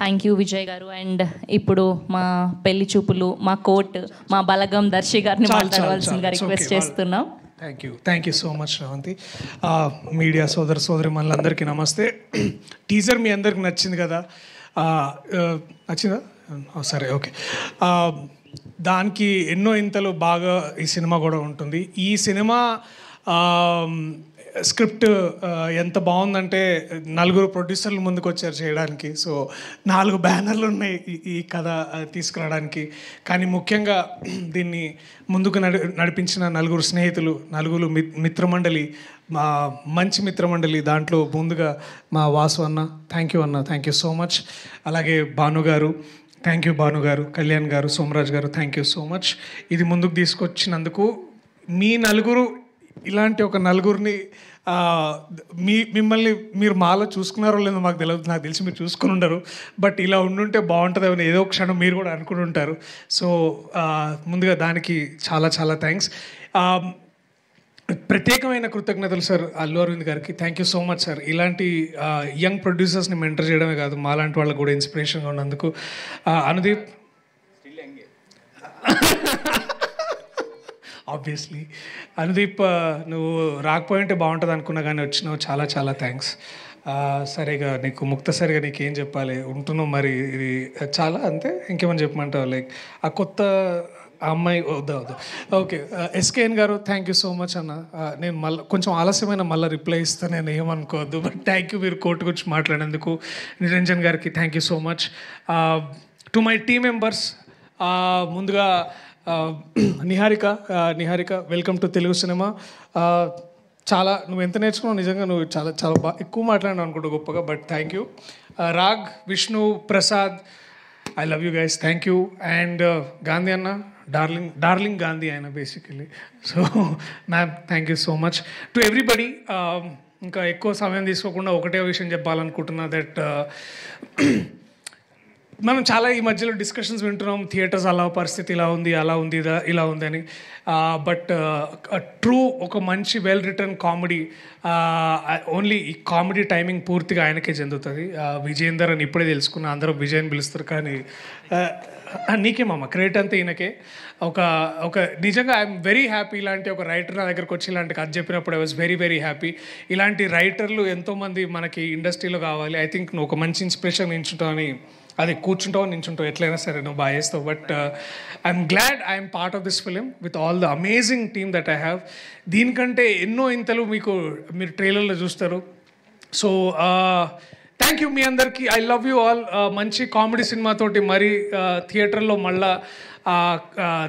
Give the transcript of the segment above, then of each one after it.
Thank you Vijay గారు. And ఇప్పుడు మా పెళ్లి చూపులు, మా కోర్ట్, మా బలగం దర్శి గారిని మాట్లాడవలసిందిగా రిక్వెస్ట్ చేస్తున్నాం. Thank you so much Sravanthi. Media సోదరి మనలందరికీ నమస్తే. టీజర్ మీ అందరికి నచ్చింది కదా? నచ్చిందా? సరే, ఓకే. దానికి ఎన్నో ఇంతలు బాగా ఈ సినిమా కూడా ఉంటుంది. ఈ సినిమా స్క్రిప్ట్ ఎంత బాగుందంటే 4 ప్రొడ్యూసర్లు ముందుకు వచ్చారు చేయడానికి. సో 4 బ్యానర్లు ఉన్నాయి ఈ కథ తీసుకురావడానికి. కానీ ముఖ్యంగా దీన్ని ముందుకు నడిపించిన 4 స్నేహితులు, 4 మిత్రమండలి, మా మంచి మిత్రమండలి. దాంట్లో ముందుగా మా వాసు అన్న, థ్యాంక్ యూ సో మచ్. అలాగే భానుగారు, థ్యాంక్ యూ భానుగారు. కళ్యాణ్ గారు, సోమరాజ్ గారు, థ్యాంక్ యూ సో మచ్. ఇది ముందుకు తీసుకొచ్చినందుకు. మీ 4 ఇలాంటి ఒక 4ని మిమ్మల్ని మీరు మాలో చూసుకున్నారో లేదో మాకు తెలియదు. నాకు తెలిసి మీరు చూసుకుని ఉండరు. బట్ ఇలా ఉండుంటే బాగుంటుందని ఏదో క్షణం మీరు కూడా అనుకుని ఉంటారు. సో ముందుగా దానికి చాలా చాలా థ్యాంక్స్. ప్రత్యేకమైన కృతజ్ఞతలు సార్ అల్లు అరవింద్ గారికి. Thank you so much sir. ఇలాంటి యంగ్ ప్రొడ్యూసర్స్ని మెంటర్ చేయడమే కాదు, మాలాంటి వాళ్ళకు కూడా ఇన్స్పిరేషన్గా ఉన్నందుకు. అనుదీప్, ఆబ్వియస్లీ అనుదీప్, నువ్వు రాకపోయింటే బాగుంటుంది అనుకున్నా కానీ వచ్చినావు. చాలా చాలా థ్యాంక్స్. సరిగా నీకు ముక్తసరిగా నీకేం చెప్పాలి, ఉంటున్నావు మరి. ఇది చాలా అంతే. ఇంకేమని చెప్పమంటావు? లైక్ ఆ కొత్త అమ్మాయి వద్దా? ఓకే. ఎస్కేఎన్ గారు, థ్యాంక్ యూ సో మచ్ అన్న. నేను కొంచెం ఆలస్యమైన మళ్ళీ రిప్లై ఇస్తాను, నేను ఏమనుకోవద్దు. బట్ థ్యాంక్ యూ మీరు కోర్టు గురించి మాట్లాడేందుకు. నిరంజన్ గారికి thank you so much. To my team members, ముందుగా Niharika, welcome to Telugu cinema. చాలా నువ్వు ఎంత నేర్చుకున్నావు నిజంగా. నువ్వు చాలా చాలా బాగా ఎక్కువ మాట్లాడినావు అనుకుంటా గొప్పగా. But thank you. Raag, Vishnu, Prasad, I love you guys. Thank you. And Gandhi అన్న, డార్లింగ్ గాంధీ ఆయన basically. So ma'am, thank you so much to everybody. ఇంకా ఎక్కువ సమయం తీసుకోకుండా ఒకటే విషయం చెప్పాలనుకుంటున్నా. దట్ మనం చాలా ఈ మధ్యలో డిస్కషన్స్ వింటున్నాం, థియేటర్స్ అలా పరిస్థితి ఇలా ఉంది, అలా ఉంది, ఇలా ఉంది అని. బట్ ట్రూ ఒక మంచి వెల్ రిటర్న్ కామెడీ, ఓన్లీ ఈ కామెడీ టైమింగ్ పూర్తిగా ఆయనకే చెందుతుంది. విజయేందర్ అని ఇప్పుడే తెలుసుకున్నా, అందరూ విజయ్ అని పిలుస్తారు. కానీ నీకేమమ్మా క్రెడిట్ అంతా ఈయనకే. ఒక నిజంగా ఐఎమ్ వెరీ హ్యాపీ. ఇలాంటి ఒక రైటర్ నా దగ్గరకు వచ్చి ఇలాంటి కథ చెప్పినప్పుడు I was very very happy. ఇలాంటి రైటర్లు ఎంతోమంది మనకి ఇండస్ట్రీలో కావాలి. ఐ థింక్ నువ్వు ఒక మంచి ఇన్స్పిరేషన్ నించుంటావు అని. అది కూర్చుంటావు, నించుంటావు, ఎట్లయినా సరే నువ్వు బాగా చేస్తావు. But I'm glad I'm part of this film with all the amazing team that I have. దీనికంటే ఎన్నో ఇంతలు మీరు ట్రైలర్లో చూస్తారు. సో థ్యాంక్ యూ మీ అందరికీ. I love you all. మంచి కామెడీ సినిమాతోటి మరి థియేటర్లో మళ్ళా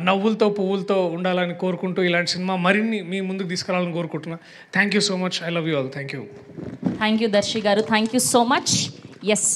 నవ్వులతో పువ్వులతో ఉండాలని కోరుకుంటూ ఇలాంటి సినిమా మరిన్ని మీ ముందుకు తీసుకురావాలని కోరుకుంటున్నా. Thank you so much. I love you all. Thank you. Thank you Darshi గారు. Thank you so much. Yes.